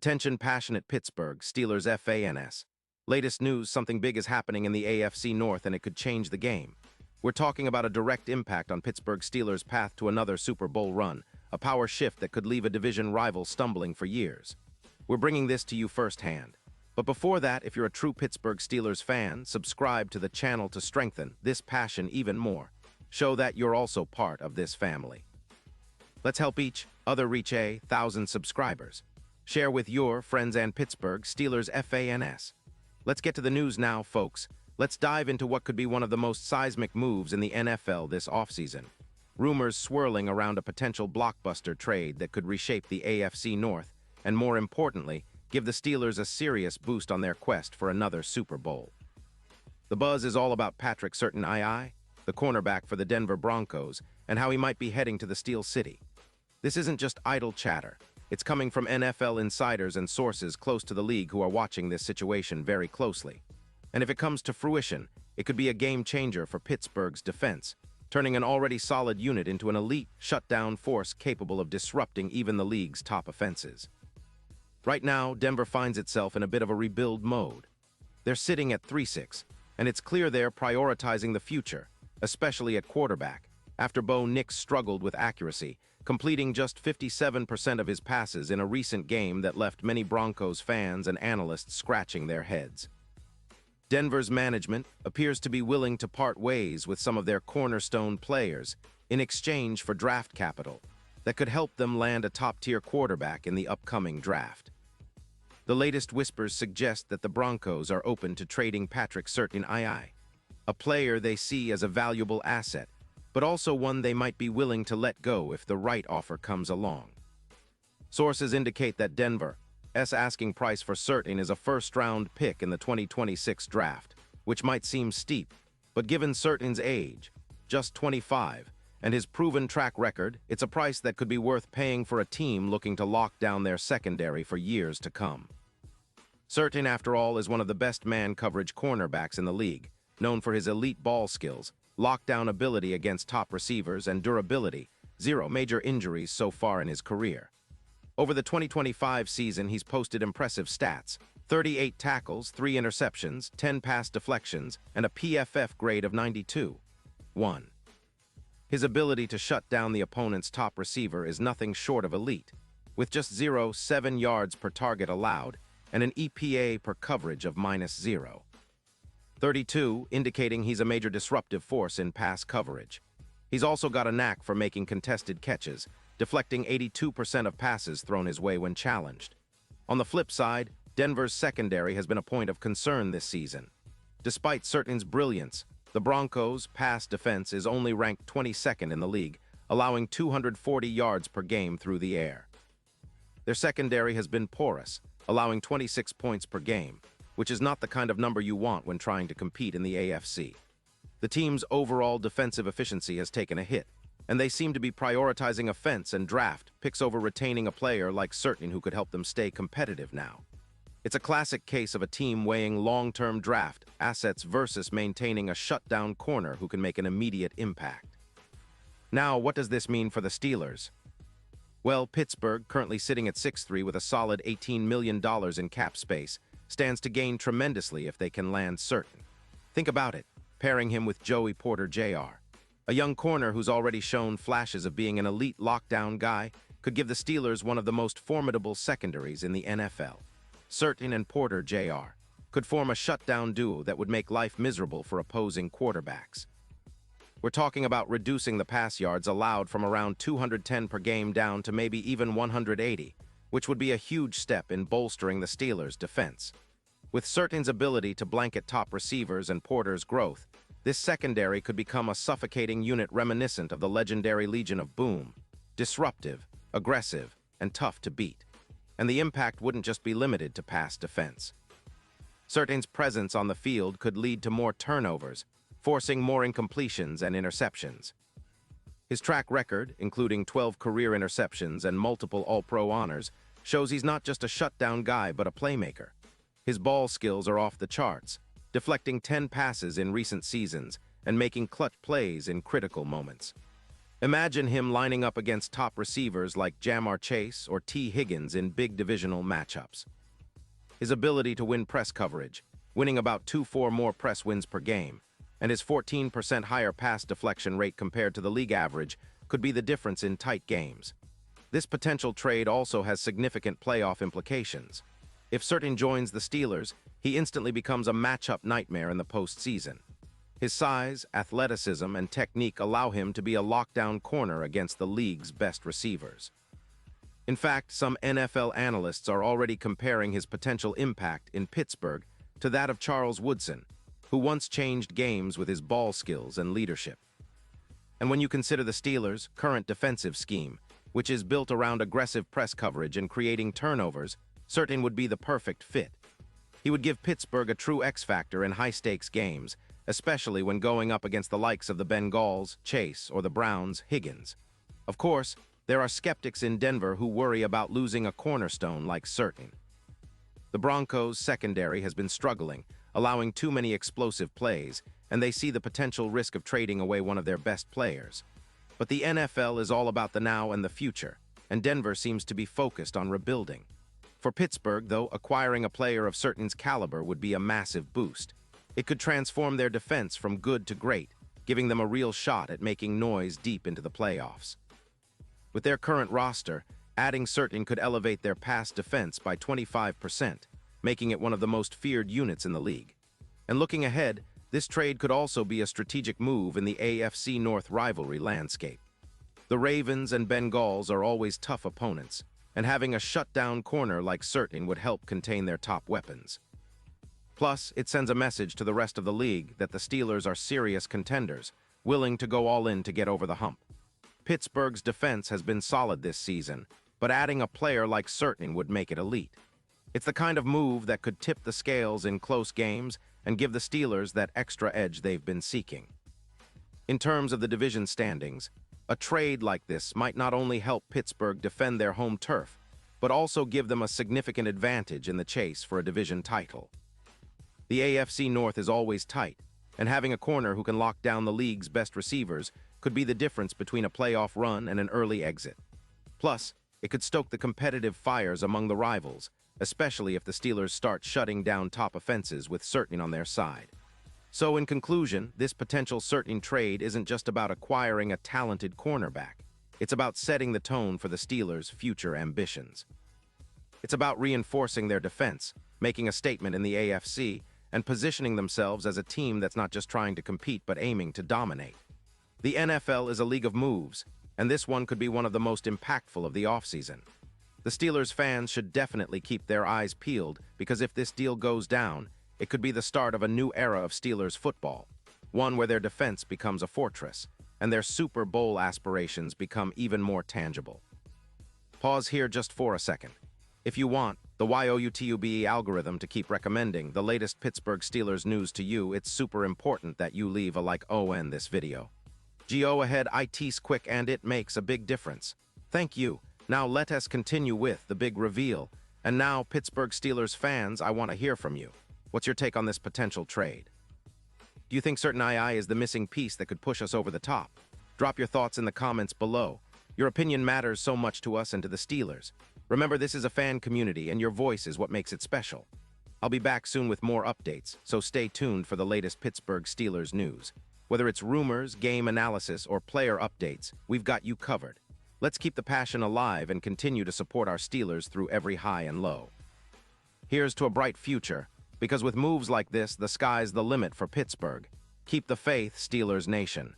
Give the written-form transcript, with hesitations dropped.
Attention passionate Pittsburgh Steelers fans. Latest news, something big is happening in the AFC North and it could change the game. We're talking about a direct impact on Pittsburgh Steelers' path to another Super Bowl run, a power shift that could leave a division rival stumbling for years. We're bringing this to you firsthand. But before that, if you're a true Pittsburgh Steelers fan, subscribe to the channel to strengthen this passion even more. Show that you're also part of this family. Let's help each other reach 1,000 subscribers. Share with your friends and Pittsburgh Steelers fans. Let's get to the news now, folks. Let's dive into what could be one of the most seismic moves in the NFL this offseason. Rumors swirling around a potential blockbuster trade that could reshape the AFC North, and more importantly, give the Steelers a serious boost on their quest for another Super Bowl. The buzz is all about Patrick Surtain, the cornerback for the Denver Broncos, and how he might be heading to the Steel City. This isn't just idle chatter. It's coming from NFL insiders and sources close to the league who are watching this situation very closely. And if it comes to fruition, it could be a game changer for Pittsburgh's defense, turning an already solid unit into an elite, shutdown force capable of disrupting even the league's top offenses. Right now, Denver finds itself in a bit of a rebuild mode. They're sitting at 3-6, and it's clear they're prioritizing the future, especially at quarterback, after Bo Nix struggled with accuracy, completing just 57% of his passes in a recent game that left many Broncos fans and analysts scratching their heads. Denver's management appears to be willing to part ways with some of their cornerstone players in exchange for draft capital that could help them land a top-tier quarterback in the upcoming draft. The latest whispers suggest that the Broncos are open to trading Patrick Surtain, a player they see as a valuable asset, but also one they might be willing to let go if the right offer comes along. Sources indicate that Denver's asking price for Surtain is a first-round pick in the 2026 draft, which might seem steep, but given Surtain's age, just 25, and his proven track record, it's a price that could be worth paying for a team looking to lock down their secondary for years to come. Surtain, after all, is one of the best man-coverage cornerbacks in the league, known for his elite ball skills, lockdown ability against top receivers, and durability, 0 major injuries so far in his career. Over the 2025 season, he's posted impressive stats: 38 tackles, 3 interceptions, 10 pass deflections, and a PFF grade of 92.1. His ability to shut down the opponent's top receiver is nothing short of elite, with just 0.7 yards per target allowed and an EPA per coverage of -0.32, indicating he's a major disruptive force in pass coverage. He's also got a knack for making contested catches, deflecting 82% of passes thrown his way when challenged. On the flip side, Denver's secondary has been a point of concern this season. Despite Surtain's brilliance, the Broncos' pass defense is only ranked 22nd in the league, allowing 240 yards per game through the air. Their secondary has been porous, allowing 26 points per game, which is not the kind of number you want when trying to compete in the AFC. The team's overall defensive efficiency has taken a hit, and they seem to be prioritizing offense and draft picks over retaining a player like Surtain who could help them stay competitive now. It's a classic case of a team weighing long-term draft assets versus maintaining a shutdown corner who can make an immediate impact. Now, what does this mean for the Steelers? Well, Pittsburgh, currently sitting at 6-3 with a solid $18 million in cap space, stands to gain tremendously if they can land Surtain. Think about it, pairing him with Joey Porter Jr., a young corner who's already shown flashes of being an elite lockdown guy, could give the Steelers one of the most formidable secondaries in the NFL. Surtain and Porter Jr. could form a shutdown duo that would make life miserable for opposing quarterbacks. We're talking about reducing the pass yards allowed from around 210 per game down to maybe even 180, which would be a huge step in bolstering the Steelers' defense. With Surtain's ability to blanket top receivers and Porter's growth, this secondary could become a suffocating unit reminiscent of the legendary Legion of Boom, disruptive, aggressive, and tough to beat. And the impact wouldn't just be limited to pass defense. Surtain's presence on the field could lead to more turnovers, forcing more incompletions and interceptions. His track record, including 12 career interceptions and multiple All-Pro honors, shows he's not just a shutdown guy but a playmaker. His ball skills are off the charts, deflecting 10 passes in recent seasons and making clutch plays in critical moments. Imagine him lining up against top receivers like Jamar Chase or T. Higgins in big divisional matchups. His ability to win press coverage, winning about 2-4 more press wins per game, and his 14% higher pass deflection rate compared to the league average could be the difference in tight games. This potential trade also has significant playoff implications. If Surtain joins the Steelers, he instantly becomes a matchup nightmare in the postseason. His size, athleticism, and technique allow him to be a lockdown corner against the league's best receivers. In fact, some NFL analysts are already comparing his potential impact in Pittsburgh to that of Charles Woodson, who once changed games with his ball skills and leadership. And when you consider the Steelers' current defensive scheme, which is built around aggressive press coverage and creating turnovers, Surtain would be the perfect fit. He would give Pittsburgh a true X-factor in high-stakes games, especially when going up against the likes of the Bengals, Chase, or the Browns, Higgins. Of course, there are skeptics in Denver who worry about losing a cornerstone like Surtain. The Broncos' secondary has been struggling, allowing too many explosive plays, and they see the potential risk of trading away one of their best players. But the NFL is all about the now and the future, and Denver seems to be focused on rebuilding. For Pittsburgh, though, acquiring a player of Surtain's caliber would be a massive boost. It could transform their defense from good to great, giving them a real shot at making noise deep into the playoffs. With their current roster, adding Surtain could elevate their pass defense by 25%, making it one of the most feared units in the league. And looking ahead, this trade could also be a strategic move in the AFC North rivalry landscape. The Ravens and Bengals are always tough opponents, and having a shutdown corner like Surtain would help contain their top weapons. Plus, it sends a message to the rest of the league that the Steelers are serious contenders, willing to go all in to get over the hump. Pittsburgh's defense has been solid this season, but adding a player like Surtain would make it elite. It's the kind of move that could tip the scales in close games and give the Steelers that extra edge they've been seeking. In terms of the division standings, a trade like this might not only help Pittsburgh defend their home turf, but also give them a significant advantage in the chase for a division title. The AFC North is always tight, and having a corner who can lock down the league's best receivers could be the difference between a playoff run and an early exit. Plus, it could stoke the competitive fires among the rivals, especially if the Steelers start shutting down top offenses with Surtain on their side. So in conclusion, this potential Surtain trade isn't just about acquiring a talented cornerback. It's about setting the tone for the Steelers' future ambitions. It's about reinforcing their defense, making a statement in the AFC, and positioning themselves as a team that's not just trying to compete but aiming to dominate. The NFL is a league of moves, and this one could be one of the most impactful of the offseason. The Steelers fans should definitely keep their eyes peeled because if this deal goes down, it could be the start of a new era of Steelers football, one where their defense becomes a fortress, and their Super Bowl aspirations become even more tangible. Pause here just for a second. If you want the YOUTUBE algorithm to keep recommending the latest Pittsburgh Steelers news to you, it's super important that you leave a like on this video. Go ahead, it's quick and it makes a big difference. Thank you. Now let us continue with the big reveal. And now, Pittsburgh Steelers fans, I want to hear from you. What's your take on this potential trade? Do you think Surtain is the missing piece that could push us over the top? Drop your thoughts in the comments below. Your opinion matters so much to us and to the Steelers. Remember, this is a fan community, and your voice is what makes it special. I'll be back soon with more updates, so stay tuned for the latest Pittsburgh Steelers news. Whether it's rumors, game analysis, or player updates, we've got you covered. Let's keep the passion alive and continue to support our Steelers through every high and low. Here's to a bright future, because with moves like this, the sky's the limit for Pittsburgh. Keep the faith, Steelers Nation.